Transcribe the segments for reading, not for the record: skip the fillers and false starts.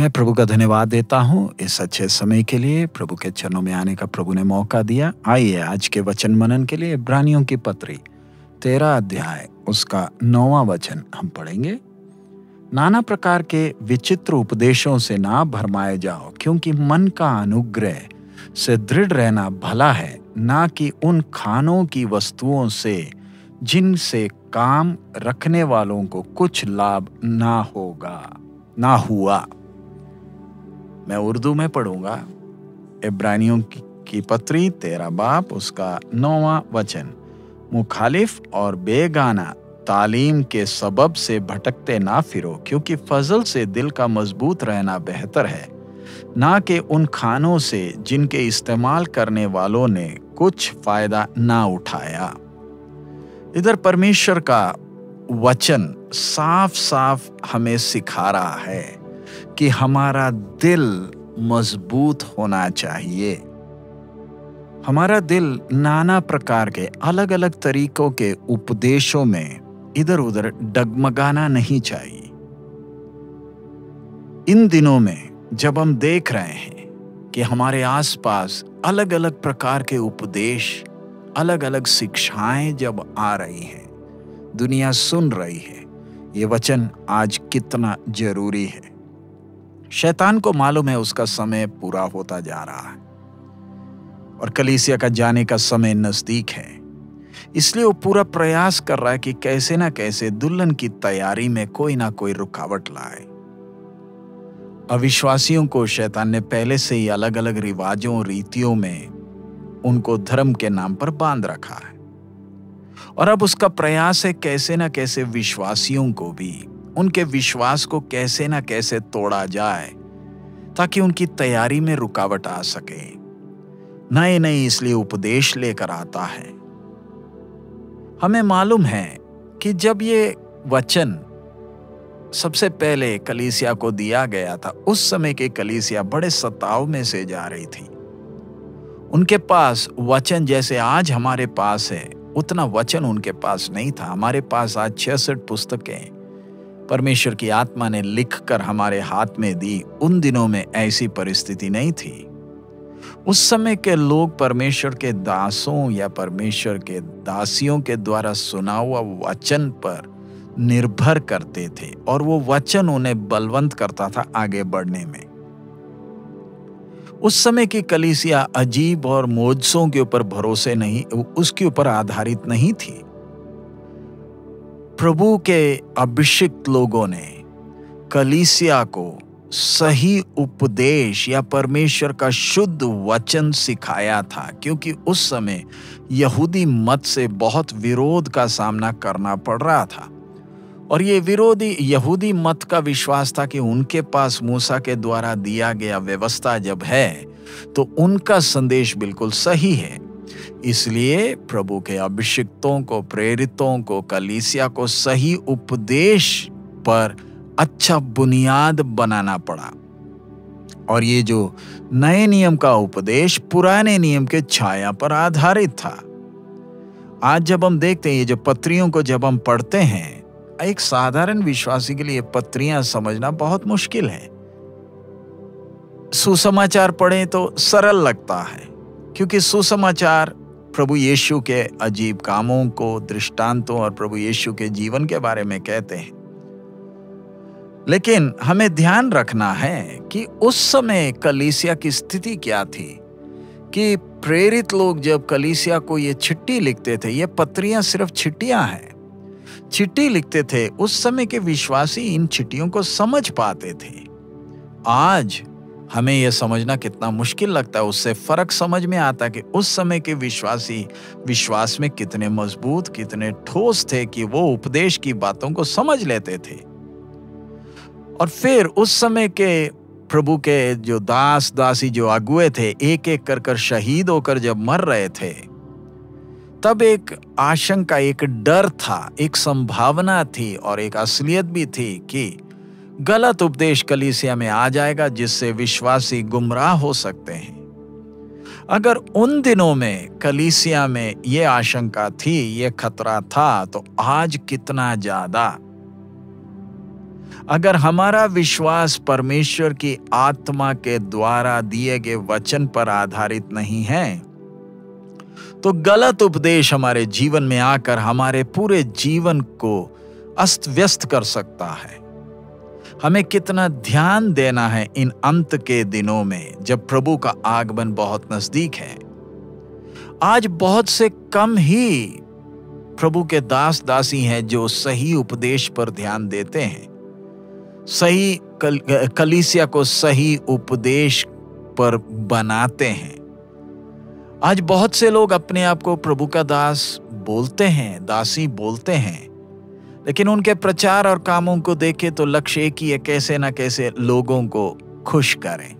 मैं प्रभु का धन्यवाद देता हूँ इस अच्छे समय के लिए। प्रभु के चरणों में आने का प्रभु ने मौका दिया। आइए आज के वचन मनन के लिए इब्रानियों की पत्री 13 अध्याय उसका 9वां वचन हम पढ़ेंगे। नाना प्रकार के विचित्र उपदेशों से ना भरमाए जाओ, क्योंकि मन का अनुग्रह से दृढ़ रहना भला है, ना कि उन खानों की वस्तुओं से जिनसे काम रखने वालों को कुछ लाभ ना हुआ। मैं उर्दू में पढ़ूंगा। इब्रानियों की पत्री 13 बाब उसका 9वां वचन। मुखालिफ और बेगाना तालीम के सबब से भटकते ना फिरो, क्योंकि फजल से दिल का मजबूत रहना बेहतर है, ना कि उन खानों से जिनके इस्तेमाल करने वालों ने कुछ फायदा ना उठाया। इधर परमेश्वर का वचन साफ साफ हमें सिखा रहा है कि हमारा दिल मजबूत होना चाहिए। हमारा दिल नाना प्रकार के अलग अलग तरीकों के उपदेशों में इधर उधर डगमगाना नहीं चाहिए। इन दिनों में जब हम देख रहे हैं कि हमारे आसपास अलग अलग प्रकार के उपदेश, अलग अलग शिक्षाएं जब आ रही हैं, दुनिया सुन रही है, ये वचन आज कितना जरूरी है। शैतान को मालूम है उसका समय पूरा होता जा रहा है और कलीसिया का जाने का समय नजदीक है। इसलिए वो पूरा प्रयास कर रहा है कि कैसे ना कैसे दुल्हन की तैयारी में कोई ना कोई रुकावट लाए। अविश्वासियों को शैतान ने पहले से ही अलग अलग रिवाजों, रीतियों में उनको धर्म के नाम पर बांध रखा है और अब उसका प्रयास है कैसे ना कैसे विश्वासियों को भी उनके विश्वास को कैसे ना कैसे तोड़ा जाए, ताकि उनकी तैयारी में रुकावट आ सके। नए नए इसलिए उपदेश लेकर आता है। हमें मालूम है कि जब ये वचन सबसे पहले कलीसिया को दिया गया था, उस समय के कलीसिया बड़े सताव में से जा रही थी। उनके पास वचन जैसे आज हमारे पास है, उतना वचन उनके पास नहीं था। हमारे पास आज 66 पुस्तकें परमेश्वर की आत्मा ने लिखकर हमारे हाथ में दी। उन दिनों में ऐसी परिस्थिति नहीं थी। उस समय के लोग परमेश्वर के दासों या परमेश्वर के दासियों के द्वारा सुना हुआ वचन पर निर्भर करते थे और वो वचन उन्हें बलवंत करता था आगे बढ़ने में। उस समय की कलीसिया अजीब और मोजसों के ऊपर भरोसे नहीं, उसके ऊपर आधारित नहीं थी। प्रभु के अभिषिक्त लोगों ने कलीसिया को सही उपदेश या परमेश्वर का शुद्ध वचन सिखाया था, क्योंकि उस समय यहूदी मत से बहुत विरोध का सामना करना पड़ रहा था और ये विरोधी यहूदी मत का विश्वास था कि उनके पास मूसा के द्वारा दिया गया व्यवस्था जब है तो उनका संदेश बिल्कुल सही है। इसलिए प्रभु के अभिषिक्तों को, प्रेरितों को, कलीसिया को सही उपदेश पर अच्छा बुनियाद बनाना पड़ा और ये जो नए नियम का उपदेश पुराने नियम के छाया पर आधारित था। आज जब हम देखते हैं ये जो पत्रियों को जब हम पढ़ते हैं, एक साधारण विश्वासी के लिए पत्रियां समझना बहुत मुश्किल है। सुसमाचार पढ़ें तो सरल लगता है, क्योंकि सुसमाचार प्रभु यीशु के अजीब कामों को, दृष्टांतों और प्रभु यीशु के जीवन के बारे में कहते हैं। लेकिन हमें ध्यान रखना है कि उस समय कलीसिया की स्थिति क्या थी कि प्रेरित लोग जब कलीसिया को ये चिट्ठी लिखते थे, ये पत्रियां सिर्फ चिट्ठियां हैं, चिट्ठी लिखते थे। उस समय के विश्वासी इन चिट्ठियों को समझ पाते थे। आज हमें यह समझना कितना मुश्किल लगता है, उससे फर्क समझ में आता है कि उस समय के विश्वासी विश्वास में कितने मजबूत, कितने ठोस थे कि वो उपदेश की बातों को समझ लेते थे। और फिर उस समय के प्रभु के जो दास दासी, जो अगुए थे, एक एक कर शहीद होकर जब मर रहे थे, तब एक आशंका, एक डर था, एक संभावना थी और एक असलियत भी थी कि गलत उपदेश कलीसिया में आ जाएगा जिससे विश्वासी गुमराह हो सकते हैं। अगर उन दिनों में कलीसिया में ये आशंका थी, ये खतरा था, तो आज कितना ज्यादा। अगर हमारा विश्वास परमेश्वर की आत्मा के द्वारा दिए गए वचन पर आधारित नहीं है, तो गलत उपदेश हमारे जीवन में आकर हमारे पूरे जीवन को अस्त व्यस्त कर सकता है। हमें कितना ध्यान देना है इन अंत के दिनों में, जब प्रभु का आगमन बहुत नजदीक है। आज बहुत से कम ही प्रभु के दास दासी हैं जो सही उपदेश पर ध्यान देते हैं, सही कलीसिया को सही उपदेश पर बनाते हैं। आज बहुत से लोग अपने आप को प्रभु का दास बोलते हैं, दासी बोलते हैं, लेकिन उनके प्रचार और कामों को देखें तो लक्ष्य एक ही है, कैसे ना कैसे लोगों को खुश करें,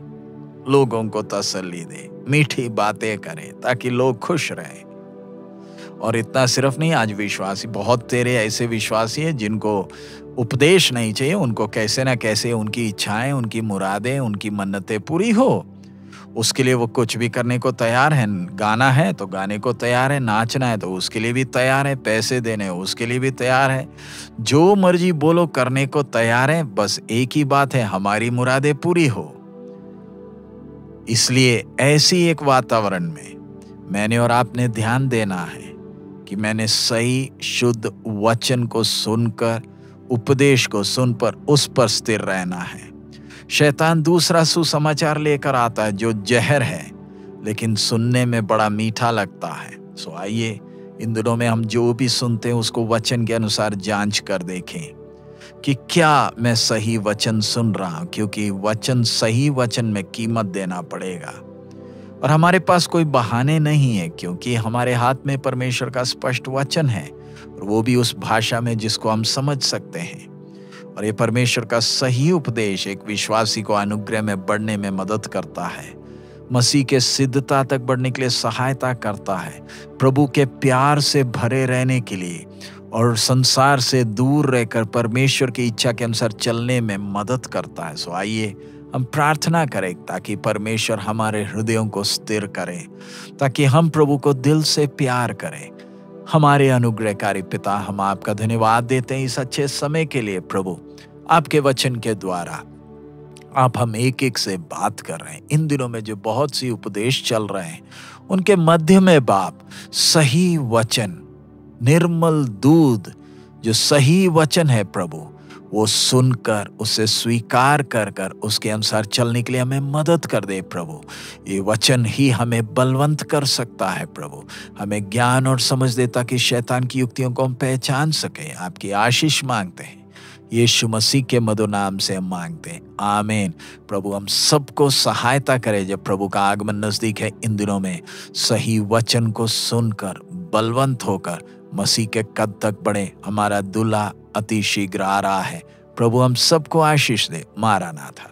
लोगों को तसल्ली दें, मीठी बातें करें ताकि लोग खुश रहें। और इतना सिर्फ नहीं, आज विश्वासी बहुत तेरे ऐसे विश्वासी हैं जिनको उपदेश नहीं चाहिए, उनको कैसे ना कैसे उनकी इच्छाएं, उनकी मुरादें, उनकी मन्नतें पूरी हो, उसके लिए वो कुछ भी करने को तैयार है। गाना है तो गाने को तैयार है, नाचना है तो उसके लिए भी तैयार है, पैसे देने हो उसके लिए भी तैयार है, जो मर्जी बोलो करने को तैयार है। बस एक ही बात है, हमारी मुरादें पूरी हो। इसलिए ऐसी एक वातावरण में मैंने और आपने ध्यान देना है कि मैंने सही शुद्ध वचन को सुनकर, उपदेश को सुनकर उस पर स्थिर रहना है। शैतान दूसरा सुसमाचार लेकर आता है जो जहर है, लेकिन सुनने में बड़ा मीठा लगता है। सो आइए इन दिनों में हम जो भी सुनते हैं उसको वचन के अनुसार जांच कर देखें कि क्या मैं सही वचन सुन रहा हूं, क्योंकि वचन, सही वचन में कीमत देना पड़ेगा। और हमारे पास कोई बहाने नहीं है, क्योंकि हमारे हाथ में परमेश्वर का स्पष्ट वचन है, और वो भी उस भाषा में जिसको हम समझ सकते हैं। और ये परमेश्वर का सही उपदेश एक विश्वासी को अनुग्रह में बढ़ने में मदद करता है, मसीह के सिद्धता तक बढ़ने के लिए सहायता करता है, प्रभु के प्यार से भरे रहने के लिए और संसार से दूर रहकर परमेश्वर की इच्छा के अनुसार चलने में मदद करता है। सो आइए हम प्रार्थना करें ताकि परमेश्वर हमारे हृदयों को स्थिर करे, ताकि हम प्रभु को दिल से प्यार करें। हमारे अनुग्रहकारी पिता, हम आपका धन्यवाद देते हैं इस अच्छे समय के लिए। प्रभु, आपके वचन के द्वारा आप हम एक एक से बात कर रहे हैं। इन दिनों में जो बहुत सी उपदेश चल रहे हैं, उनके मध्य में बाप सही वचन, निर्मल दूध, जो सही वचन है प्रभु, वो सुनकर उसे स्वीकार कर कर उसके अनुसार चलने के लिए हमें मदद कर दे प्रभु। ये वचन ही हमें बलवंत कर सकता है प्रभु, हमें ज्ञान और समझ दे ताकि शैतान की युक्तियों को हम पहचान सकें। आपकी आशीष मांगते हैं, यीशु मसीह के मधुर नाम से हम मांगते हैं, आमीन। प्रभु हम सबको सहायता करे, जब प्रभु का आगमन नजदीक है, इन दिनों में सही वचन को सुनकर बलवंत होकर मसीह के कद तक बढ़े। हमारा दूल्हा अति शीघ्र आ रहा है। प्रभु हम सबको आशीष दे। मारानाथा।